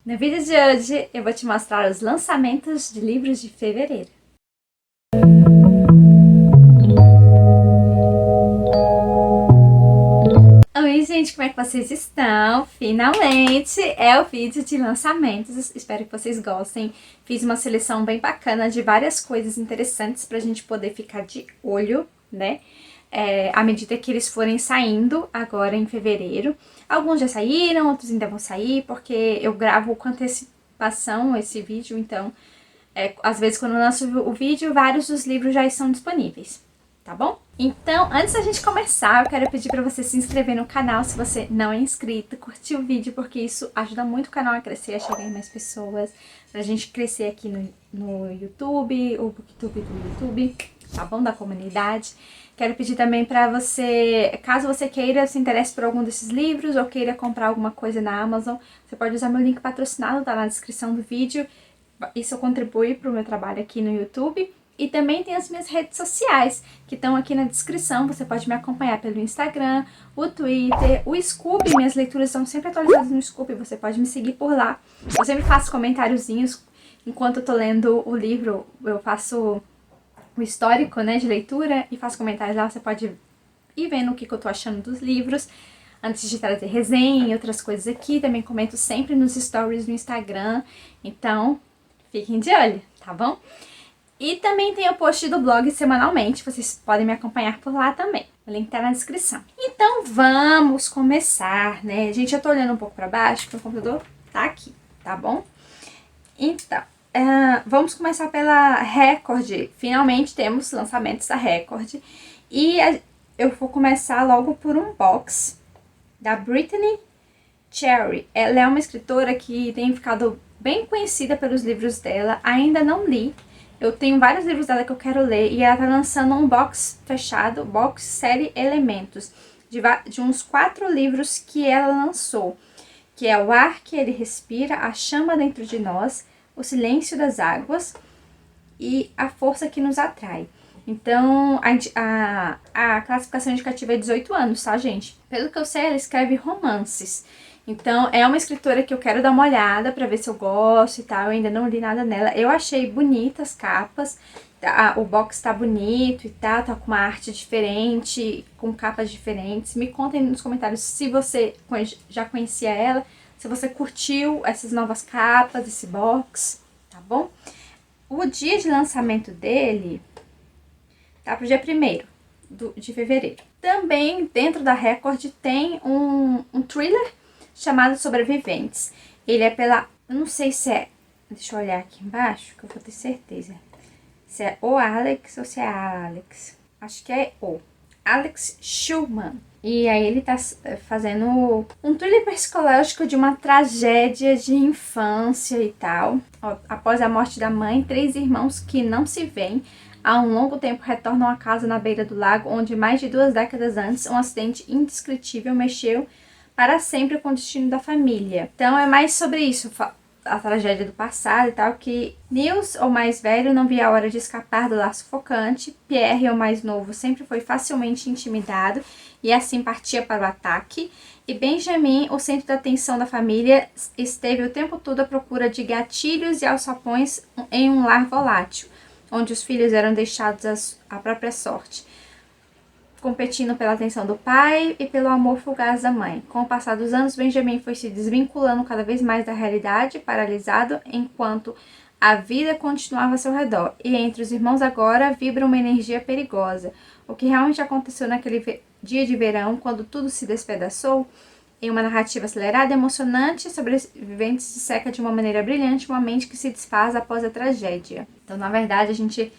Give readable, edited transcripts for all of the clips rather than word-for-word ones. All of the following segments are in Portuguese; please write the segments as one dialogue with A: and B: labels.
A: No vídeo de hoje eu vou te mostrar os lançamentos de livros de fevereiro. Oi gente, como é que vocês estão? Finalmente é o vídeo de lançamentos, espero que vocês gostem. Fiz uma seleção bem bacana de várias coisas interessantes pra gente poder ficar de olho, né? À medida que eles forem saindo agora em fevereiro. Alguns já saíram, outros ainda vão sair, porque eu gravo com antecipação esse vídeo, então às vezes quando eu lanço o vídeo, vários dos livros já estão disponíveis, tá bom? Então, antes da gente começar, eu quero pedir pra você se inscrever no canal se você não é inscrito, curtir o vídeo, porque isso ajuda muito o canal a crescer, a chegar em mais pessoas, pra gente crescer aqui no YouTube, o Booktube do YouTube, tá bom? Da comunidade. Quero pedir também pra você, caso você queira, se interesse por algum desses livros ou queira comprar alguma coisa na Amazon, você pode usar meu link patrocinado, tá na descrição do vídeo. Isso contribui pro meu trabalho aqui no YouTube. E também tem as minhas redes sociais, que estão aqui na descrição. Você pode me acompanhar pelo Instagram, o Twitter, o Scoob. Minhas leituras estão sempre atualizadas no Scoob, você pode me seguir por lá. Eu sempre faço comentáriozinhos enquanto eu tô lendo o livro. Eu faço o histórico, né, de leitura e faço comentários lá. Você pode ir vendo o que eu tô achando dos livros antes de trazer resenha e outras coisas aqui. Também comento sempre nos stories do Instagram. Então, fiquem de olho, tá bom? E também tem o post do blog semanalmente, vocês podem me acompanhar por lá também. O link tá na descrição. Então vamos começar, né? Gente, eu tô olhando um pouco pra baixo, porque o computador tá aqui, tá bom? Então, vamos começar pela Record. Finalmente temos lançamentos da Record. E eu vou começar logo por um box da Brittany Cherry. Ela é uma escritora que tem ficado bem conhecida pelos livros dela, ainda não li. Eu tenho vários livros dela que eu quero ler e ela tá lançando um box fechado, box série Elementos, de uns 4 livros que ela lançou, que é O Ar que Ele Respira, A Chama Dentro de Nós, O Silêncio das Águas e A Força que Nos Atrai. Então, a classificação indicativa é 18 anos, tá, gente? Pelo que eu sei, ela escreve romances. Então, é uma escritora que eu quero dar uma olhada pra ver se eu gosto e tal. Eu ainda não li nada nela. Eu achei bonitas as capas. O box tá bonito e tal. Tá com uma arte diferente, com capas diferentes. Me contem nos comentários se você já conhecia ela, se você curtiu essas novas capas, esse box, tá bom? O dia de lançamento dele tá pro dia 1º de fevereiro. Também, dentro da Record, tem um thriller chamado Sobreviventes. Ele é pela... Eu não sei se é... Deixa eu olhar aqui embaixo, que eu vou ter certeza. Se é o Alex ou se é a Alex. Acho que é o Alex Schulman. E aí ele tá fazendo um thriller psicológico de uma tragédia de infância e tal. Após a morte da mãe, 3 irmãos que não se veem há um longo tempo retornam à casa na beira do lago, onde mais de 2 décadas antes um acidente indescritível mexeu para sempre com o destino da família. Então é mais sobre isso, a tragédia do passado e tal, que Nils, o mais velho, não via a hora de escapar do lar sufocante. Pierre, o mais novo, sempre foi facilmente intimidado e assim partia para o ataque. E Benjamin, o centro da atenção da família, esteve o tempo todo à procura de gatilhos e alçapões em um lar volátil, onde os filhos eram deixados à própria sorte, competindo pela atenção do pai e pelo amor fugaz da mãe. Com o passar dos anos, Benjamin foi se desvinculando cada vez mais da realidade, paralisado, enquanto a vida continuava ao seu redor. E entre os irmãos agora vibra uma energia perigosa. O que realmente aconteceu naquele dia de verão, quando tudo se despedaçou, em uma narrativa acelerada e emocionante, Sobreviventes disseca de uma maneira brilhante uma mente que se desfaz após a tragédia. Então, na verdade, a gente...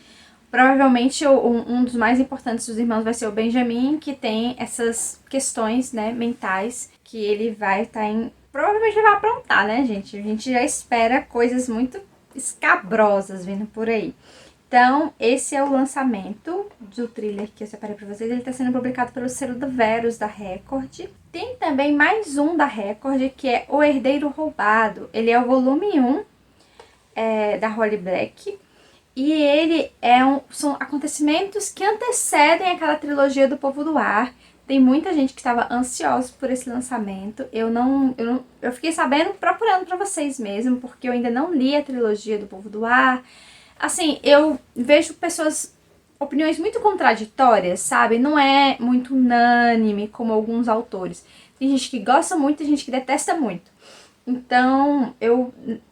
A: Provavelmente um dos mais importantes dos irmãos vai ser o Benjamin, que tem essas questões, né, mentais, que ele vai estar provavelmente ele vai aprontar, né, gente? A gente já espera coisas muito escabrosas vindo por aí. Então, esse é o lançamento do thriller que eu separei pra vocês. Ele tá sendo publicado pelo selo do Verus, da Record. Tem também mais um da Record, que é O Herdeiro Roubado. Ele é o volume 1 da Holly Black. E ele são acontecimentos que antecedem aquela trilogia do Povo do Ar. Tem muita gente que estava ansiosa por esse lançamento. Eu fiquei sabendo procurando pra vocês mesmo, porque eu ainda não li a trilogia do Povo do Ar. Assim, eu vejo opiniões muito contraditórias, sabe? Não é muito unânime como alguns autores. Tem gente que gosta muito, tem gente que detesta muito. Então,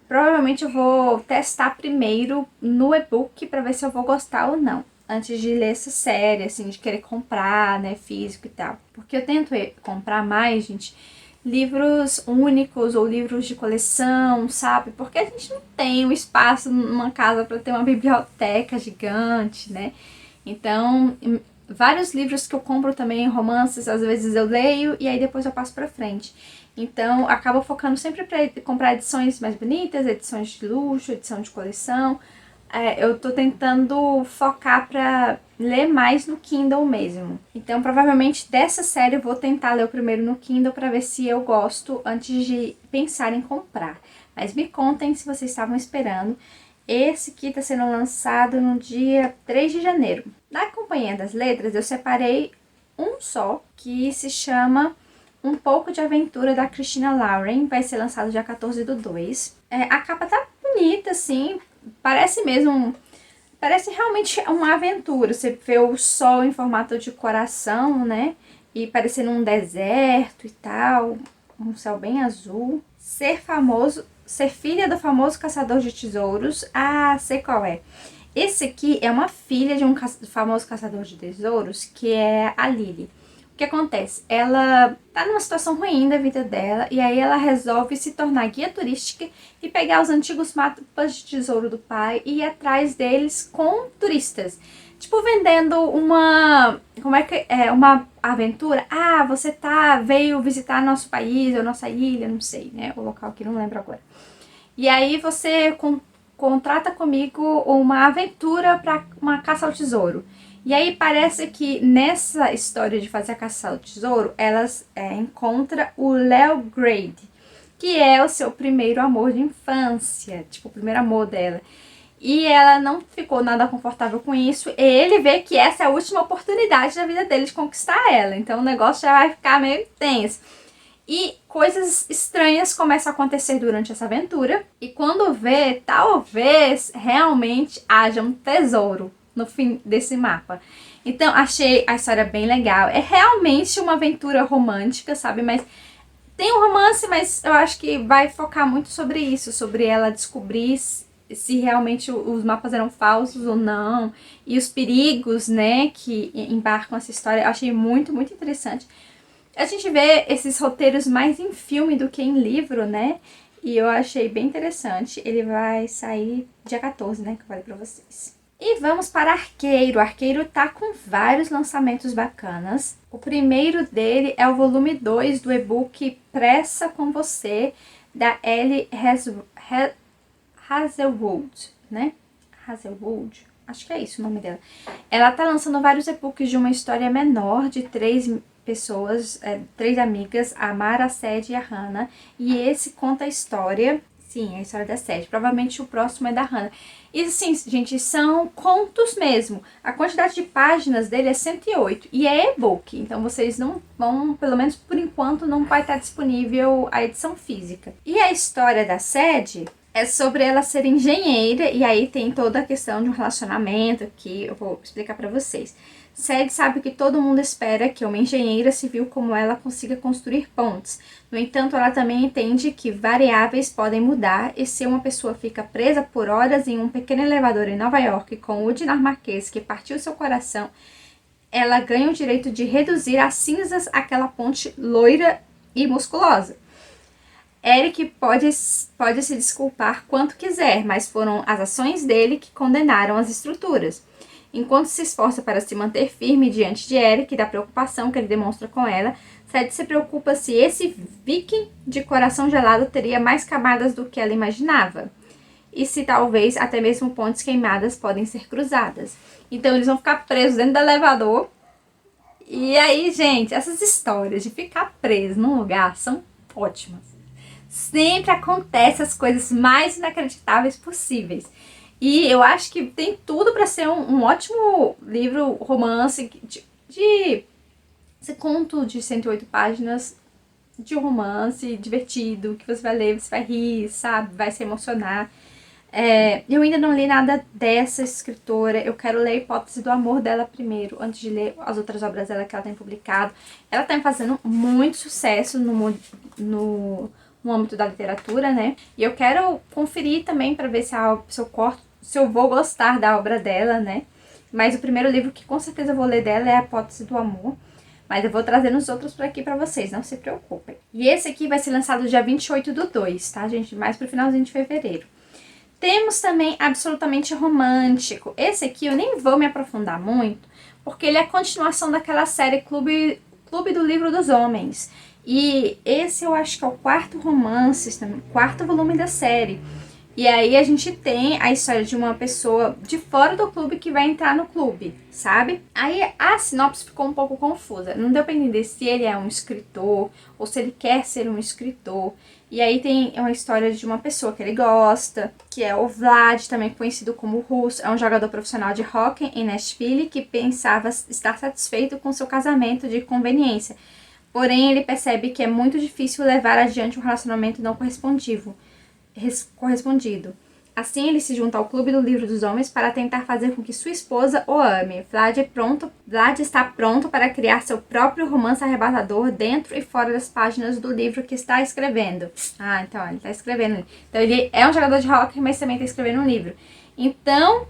A: provavelmente eu vou testar primeiro no e-book pra ver se eu vou gostar ou não, antes de ler essa série, assim, de querer comprar, né, físico e tal. Porque eu tento comprar mais, gente, livros únicos ou livros de coleção, sabe? Porque a gente não tem um espaço numa casa para ter uma biblioteca gigante, né? Então, vários livros que eu compro também, romances, às vezes eu leio e aí depois eu passo pra frente. Então, acabo focando sempre para comprar edições mais bonitas, edições de luxo, edição de coleção. Eu tô tentando focar pra ler mais no Kindle mesmo. Então, provavelmente dessa série eu vou tentar ler o primeiro no Kindle pra ver se eu gosto antes de pensar em comprar. Mas me contem se vocês estavam esperando. Esse aqui tá sendo lançado no dia 3 de janeiro. Na Companhia das Letras eu separei um só, que se chama Um Pouco de Aventura, da Christina Lauren. Vai ser lançado dia 14/2. A capa tá bonita, assim. Parece realmente uma aventura. Você vê o sol em formato de coração, né? E parecendo um deserto e tal. Um céu bem azul. Ser filha do famoso caçador de tesouros. Ah, sei qual é. Esse aqui é uma filha de um famoso caçador de tesouros, que é a Lily. O que acontece? Ela tá numa situação ruim da vida dela e aí ela resolve se tornar guia turística e pegar os antigos mapas de tesouro do pai e ir atrás deles com turistas. Tipo, vendendo uma... Como é que é? Uma aventura. Ah, você veio visitar nosso país ou nossa ilha, não sei, né? O local que não lembro agora. E aí você contrata comigo uma aventura para uma caça ao tesouro. E aí parece que nessa história de fazer a caça ao tesouro, elas encontram o Leo Grade, que é o seu primeiro amor de infância, tipo o primeiro amor dela. E ela não ficou nada confortável com isso. E ele vê que essa é a última oportunidade da vida dele de conquistar ela. Então o negócio já vai ficar meio tenso. E coisas estranhas começam a acontecer durante essa aventura. E quando vê, talvez realmente haja um tesouro no fim desse mapa. Então, achei a história bem legal. É realmente uma aventura romântica, sabe? Mas tem um romance, mas eu acho que vai focar muito sobre isso. Sobre ela descobrir se realmente os mapas eram falsos ou não. E os perigos, né, que embarcam essa história. Eu achei muito, muito interessante. A gente vê esses roteiros mais em filme do que em livro, né? E eu achei bem interessante. Ele vai sair dia 14, né? Que eu falei pra vocês. E vamos para Arqueiro. Arqueiro tá com vários lançamentos bacanas. O primeiro dele é o volume 2 do e-book Pressa com Você, da Ellie Hazelwood, né? Hazelwood. Acho que é isso o nome dela. Ela tá lançando vários e-books de uma história menor de 3 pessoas, 3 amigas, a Mara, a Sed e a Hannah. E esse conta a história, sim, a história da Sed. Provavelmente o próximo é da Hannah. E sim, gente, são contos mesmo. A quantidade de páginas dele é 108 e é e-book. Então vocês não vão, pelo menos por enquanto, não vai estar disponível a edição física. E a história da Sed é sobre ela ser engenheira, e aí tem toda a questão de um relacionamento que eu vou explicar pra vocês. Sed sabe que todo mundo espera que uma engenheira civil como ela consiga construir pontes. No entanto, ela também entende que variáveis podem mudar, e se uma pessoa fica presa por horas em um pequeno elevador em Nova York com o dinamarquês que partiu seu coração, ela ganha o direito de reduzir a cinzas aquela ponte loira e musculosa. Eric pode se desculpar quanto quiser, mas foram as ações dele que condenaram as estruturas. Enquanto se esforça para se manter firme diante de Eric e da preocupação que ele demonstra com ela, Sed se preocupa se esse viking de coração gelado teria mais camadas do que ela imaginava. E se talvez até mesmo pontes queimadas podem ser cruzadas. Então eles vão ficar presos dentro do elevador. E aí, gente, essas histórias de ficar preso num lugar são ótimas. Sempre acontecem as coisas mais inacreditáveis possíveis. E eu acho que tem tudo para ser um ótimo livro romance de Esse conto de 108 páginas de um romance divertido, que você vai ler, você vai rir, sabe? Vai se emocionar. Eu ainda não li nada dessa escritora. Eu quero ler a Hipótese do Amor dela primeiro, antes de ler as outras obras dela que ela tem publicado. Ela tá fazendo muito sucesso no âmbito da literatura, né? E eu quero conferir também para ver se eu vou gostar da obra dela, né? Mas o primeiro livro que com certeza eu vou ler dela é a Hipótese do Amor. Mas eu vou trazendo os outros por aqui pra vocês, não se preocupem. E esse aqui vai ser lançado dia 28/2, tá, gente? Mais pro finalzinho de fevereiro. Temos também Absolutamente Romântico. Esse aqui eu nem vou me aprofundar muito, porque ele é a continuação daquela série Clube do Livro dos Homens. E esse eu acho que é o quarto romance, quarto volume da série. E aí a gente tem a história de uma pessoa de fora do clube que vai entrar no clube, sabe? Aí a sinopse ficou um pouco confusa. Não deu pra entender se ele é um escritor ou se ele quer ser um escritor. E aí tem uma história de uma pessoa que ele gosta, que é o Vlad, também conhecido como Russo. É um jogador profissional de hóquei em Nashville que pensava estar satisfeito com seu casamento de conveniência. Porém, ele percebe que é muito difícil levar adiante um relacionamento não correspondido. Assim, ele se junta ao Clube do Livro dos Homens para tentar fazer com que sua esposa o ame. Vlad está pronto para criar seu próprio romance arrebatador dentro e fora das páginas do livro que está escrevendo. Ah, então ele está escrevendo. Então ele é um jogador de hóquei, mas também está escrevendo um livro. Então,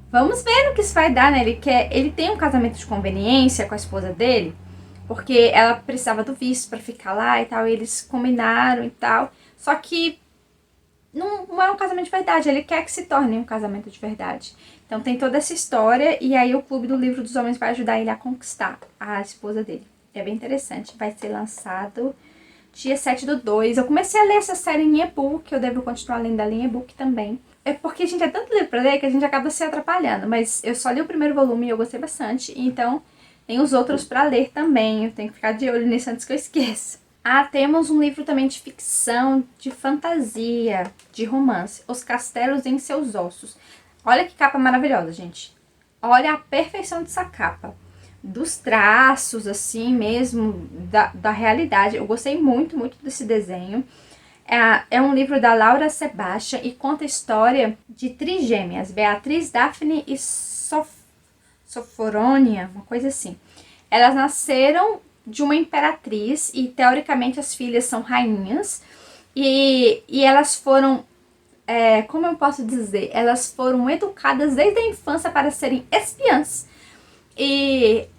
A: vamos ver no que isso vai dar, né? Ele tem um casamento de conveniência com a esposa dele, porque ela precisava do visto para ficar lá e tal, e eles combinaram e tal. Só que não é um casamento de verdade, ele quer que se torne um casamento de verdade. Então tem toda essa história, e aí o Clube do Livro dos Homens vai ajudar ele a conquistar a esposa dele. É bem interessante, vai ser lançado dia 7/2. Eu comecei a ler essa série em e-book, eu devo continuar lendo ela em e-book também. É porque a gente é tanto livro pra ler que a gente acaba se atrapalhando, mas eu só li o primeiro volume e eu gostei bastante, então tem os outros pra ler também, eu tenho que ficar de olho nisso antes que eu esqueça. Ah, temos um livro também de ficção, de fantasia, de romance, Os Castelos em Seus Ossos. Olha que capa maravilhosa, gente. Olha a perfeição dessa capa. Dos traços, assim mesmo, da realidade. Eu gostei muito, muito desse desenho. É um livro da Laura Sebastian e conta a história de trigêmeas, Beatriz, Daphne e Soforônia, uma coisa assim. Elas nasceram de uma imperatriz e teoricamente as filhas são rainhas e elas foram, como eu posso dizer, elas foram educadas desde a infância para serem espiãs e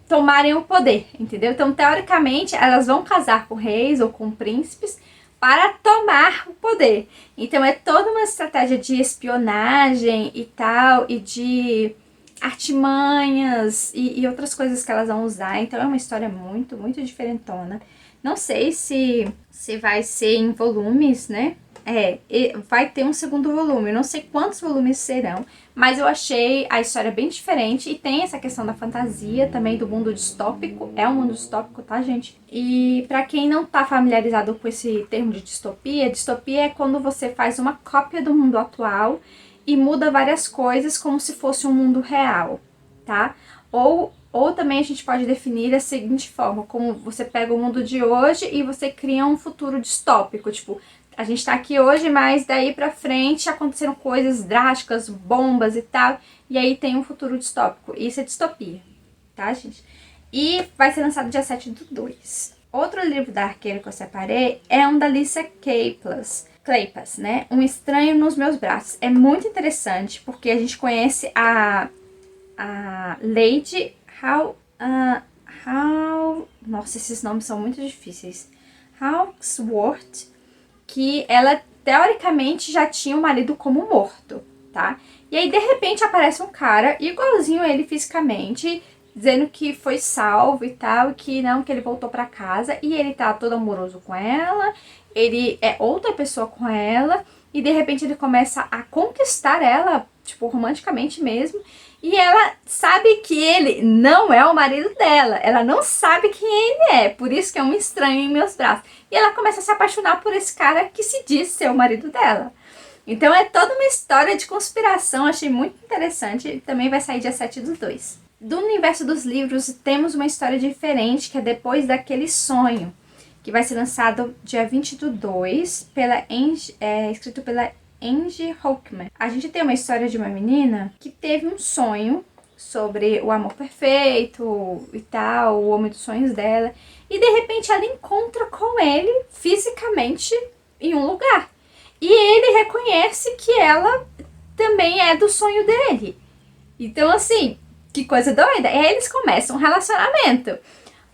A: tomarem o poder, entendeu? Então teoricamente elas vão casar com reis ou com príncipes para tomar o poder. Então é toda uma estratégia de espionagem e tal, e de artimanhas e outras coisas que elas vão usar. Então é uma história muito, muito diferentona. Não sei se vai ser em volumes, né? Vai ter um segundo volume. Eu não sei quantos volumes serão, mas eu achei a história bem diferente e tem essa questão da fantasia também, do mundo distópico. É um mundo distópico, tá, gente? E pra quem não tá familiarizado com esse termo de distopia é quando você faz uma cópia do mundo atual e muda várias coisas como se fosse um mundo real, tá? Ou também a gente pode definir da seguinte forma, como você pega o mundo de hoje e você cria um futuro distópico, tipo, a gente tá aqui hoje, mas daí pra frente aconteceram coisas drásticas, bombas e tal, e aí tem um futuro distópico. Isso é distopia, tá, gente? E vai ser lançado dia 7/2. Outro livro da Arqueira que eu separei é um da Alicia Kleypas, né? Um Estranho nos Meus Braços. É muito interessante porque a gente conhece a Lady nossa, esses nomes são muito difíceis. Hawksworth, que ela teoricamente já tinha o marido como morto, tá? E aí de repente aparece um cara igualzinho a ele fisicamente, dizendo que foi salvo e tal, e que não, que ele voltou pra casa, e ele tá todo amoroso com ela, ele é outra pessoa com ela, e de repente ele começa a conquistar ela, tipo, romanticamente mesmo, e ela sabe que ele não é o marido dela, ela não sabe quem ele é, por isso que é um estranho em meus braços. E ela começa a se apaixonar por esse cara que se diz ser o marido dela. Então é toda uma história de conspiração, achei muito interessante, também vai sair dia 7/2. Do universo dos livros, temos uma história diferente, que é Depois daquele Sonho, que vai ser lançado dia 20/2, escrito pela Angie Hockman. A gente tem uma história de uma menina que teve um sonho sobre o amor perfeito e tal, o homem dos sonhos dela, e de repente ela encontra com ele fisicamente em um lugar. E ele reconhece que ela também é do sonho dele. Então, assim, que coisa doida. E aí eles começam um relacionamento.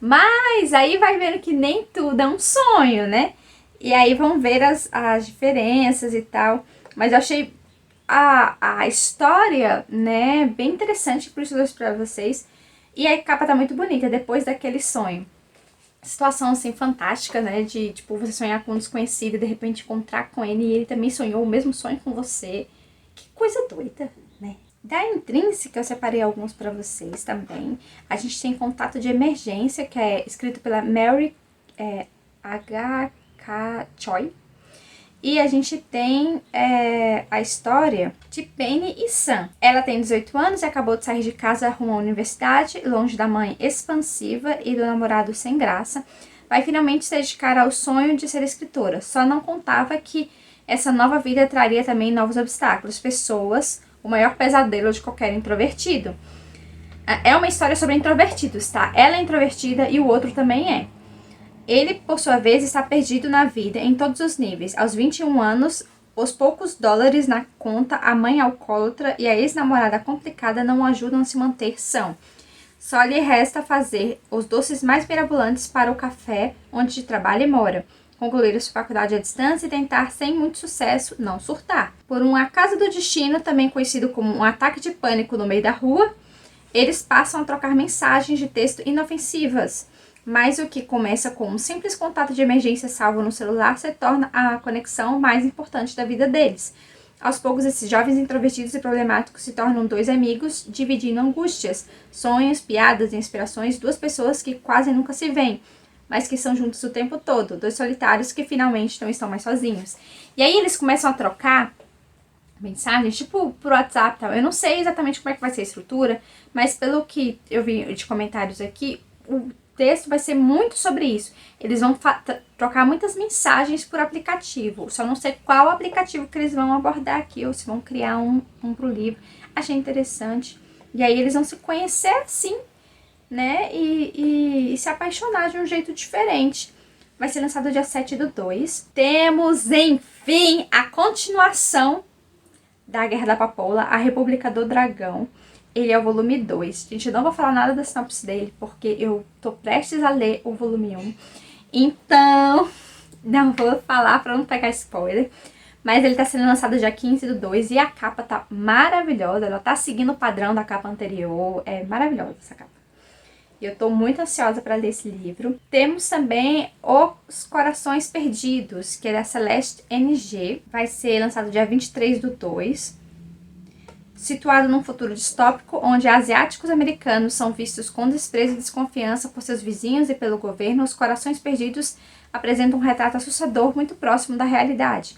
A: Mas aí vai vendo que nem tudo é um sonho, né? E aí vão ver as diferenças e tal. Mas eu achei a história, né, bem interessante, por isso eu trouxe pra vocês. E a capa tá muito bonita, Depois daquele Sonho. Situação, assim, fantástica, né, de, tipo, você sonhar com um desconhecido e de repente encontrar com ele e ele também sonhou o mesmo sonho com você. Que coisa doida, né? Da Intrínseca, eu separei alguns pra vocês também. A gente tem Contato de Emergência, que é escrito pela Mary H.K. Choi. E a gente tem a história de Penny e Sam. Ela tem 18 anos e acabou de sair de casa rumo à universidade, longe da mãe expansiva e do namorado sem graça. Vai finalmente se dedicar ao sonho de ser escritora. Só não contava que essa nova vida traria também novos obstáculos, pessoas, o maior pesadelo de qualquer introvertido. É uma história sobre introvertidos, tá? Ela é introvertida e o outro também é. Ele, por sua vez, está perdido na vida em todos os níveis. Aos 21 anos, os poucos dólares na conta, a mãe alcoólatra e a ex-namorada complicada não o ajudam a se manter são. Só lhe resta fazer os doces mais mirabolantes para o café onde trabalha e mora, concluir sua faculdade à distância e tentar, sem muito sucesso, não surtar. Por um acaso do destino, também conhecido como um ataque de pânico no meio da rua, eles passam a trocar mensagens de texto inofensivas. Mas o que começa com um simples contato de emergência salvo no celular se torna a conexão mais importante da vida deles. Aos poucos, esses jovens introvertidos e problemáticos se tornam dois amigos, dividindo angústias, sonhos, piadas e inspirações, duas pessoas que quase nunca se veem, mas que são juntos o tempo todo, dois solitários que finalmente não estão mais sozinhos. E aí eles começam a trocar mensagens, tipo, por WhatsApp e tal. Eu não sei exatamente como é que vai ser a estrutura, mas pelo que eu vi de comentários aqui, o texto vai ser muito sobre isso. Eles vão trocar muitas mensagens por aplicativo. Só não sei qual aplicativo que eles vão abordar aqui, ou se vão criar um pro livro. Achei interessante. E aí eles vão se conhecer assim, né? E se apaixonar de um jeito diferente. Vai ser lançado dia 7/2. Temos, enfim, a continuação da Guerra da Papoula, A República do Dragão. Ele é o volume 2. Gente, eu não vou falar nada da sinopse dele, porque eu tô prestes a ler o volume 1. Então, não vou falar pra não pegar spoiler. Mas ele tá sendo lançado dia 15/2 e a capa tá maravilhosa. Ela tá seguindo o padrão da capa anterior. É maravilhosa essa capa. E eu tô muito ansiosa para ler esse livro. Temos também Os Corações Perdidos, que é da Celeste NG. Vai ser lançado dia 23/2. Situado num futuro distópico, onde asiáticos americanos são vistos com desprezo e desconfiança por seus vizinhos e pelo governo, Os Corações Perdidos apresentam um retrato assustador muito próximo da realidade.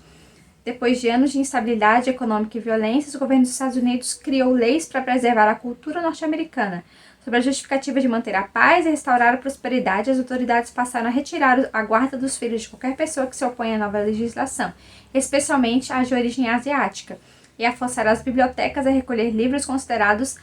A: Depois de anos de instabilidade econômica e violência, o governo dos Estados Unidos criou leis para preservar a cultura norte-americana. Sob a justificativa de manter a paz e restaurar a prosperidade, as autoridades passaram a retirar a guarda dos filhos de qualquer pessoa que se oponha à nova legislação, especialmente a de origem asiática, e a forçar as bibliotecas a recolher livros considerados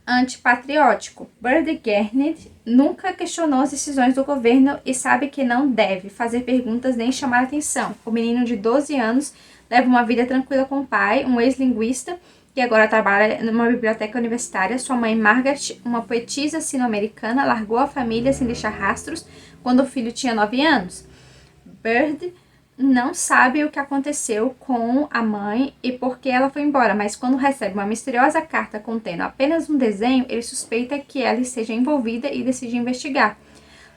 A: antipatrióticos. Bird Garnet nunca questionou as decisões do governo e sabe que não deve fazer perguntas nem chamar atenção. O menino de 12 anos leva uma vida tranquila com o pai, um ex-linguista, que agora trabalha numa biblioteca universitária. Sua mãe, Margaret, uma poetisa sino-americana, largou a família sem deixar rastros quando o filho tinha 9 anos. Bird não sabe o que aconteceu com a mãe e por que ela foi embora, mas quando recebe uma misteriosa carta contendo apenas um desenho, ele suspeita que ela esteja envolvida e decide investigar.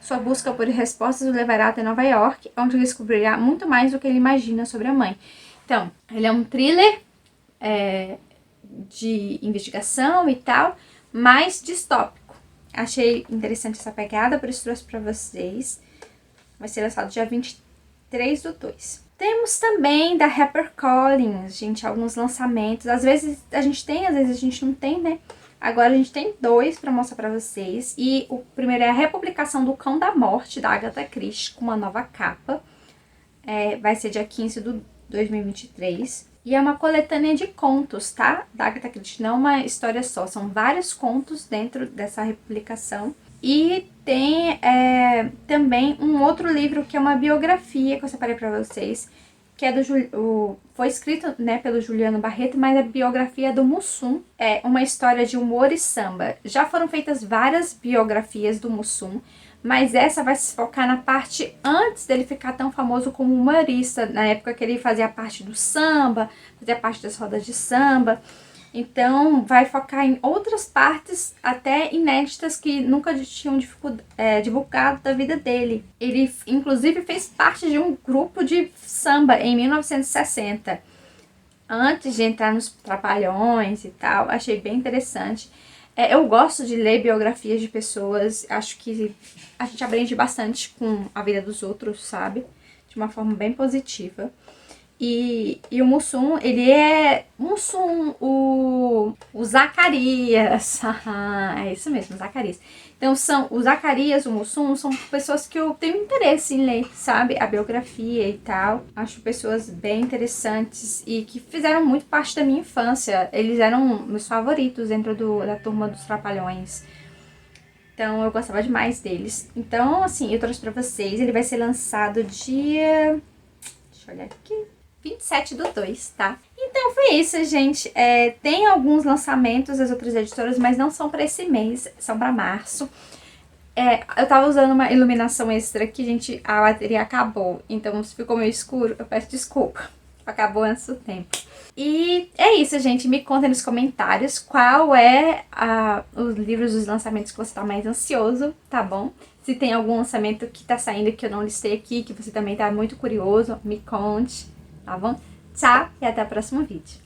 A: Sua busca por respostas o levará até Nova York, onde descobrirá muito mais do que ele imagina sobre a mãe. Então, ele é um thriller de investigação e tal, mais distópico. Achei interessante essa pegada, por isso trouxe para vocês. Vai ser lançado dia 23/2. Temos também da HarperCollins, gente, alguns lançamentos. Às vezes a gente tem, às vezes a gente não tem, né? Agora a gente tem 2 para mostrar para vocês. E o primeiro é a republicação do Cão da Morte, da Agatha Christie, com uma nova capa. Vai ser dia 15 de 2023. E é uma coletânea de contos, tá? Da Agatha Christie, não uma história só. São vários contos dentro dessa republicação. E tem também um outro livro que é uma biografia que eu separei para vocês, que é foi escrito, né, pelo Juliano Barreto, mas é a biografia do Mussum. É uma história de humor e samba. Já foram feitas várias biografias do Mussum, mas essa vai se focar na parte antes dele ficar tão famoso como humorista, na época que ele fazia parte do samba, fazia parte das rodas de samba. Então, vai focar em outras partes, até inéditas, que nunca tinham divulgado da vida dele. Ele, inclusive, fez parte de um grupo de samba em 1960. Antes de entrar nos Trapalhões e tal, achei bem interessante. Eu gosto de ler biografias de pessoas, acho que a gente aprende bastante com a vida dos outros, sabe? De uma forma bem positiva. E o Mussum, ele é Mussum, o Zacarias. É isso mesmo, Zacarias. Então, o Zacarias, o Mussum, são pessoas que eu tenho interesse em ler, sabe? A biografia e tal. Acho pessoas bem interessantes e que fizeram muito parte da minha infância. Eles eram meus favoritos dentro da turma dos Trapalhões. Então, eu gostava demais deles. Então, assim, eu trouxe pra vocês. Ele vai ser lançado dia... Deixa eu olhar aqui. 27/2, tá? Então foi isso, gente. Tem alguns lançamentos das outras editoras, mas não são pra esse mês, são pra março. Eu tava usando uma iluminação extra aqui, gente, a bateria acabou. Então se ficou meio escuro, eu peço desculpa. Acabou antes do tempo. E é isso, gente. Me conta nos comentários qual é os livros dos lançamentos que você tá mais ansioso, tá bom? Se tem algum lançamento que tá saindo que eu não listei aqui, que você também tá muito curioso, me conte. Tá bom? Tchau e até o próximo vídeo.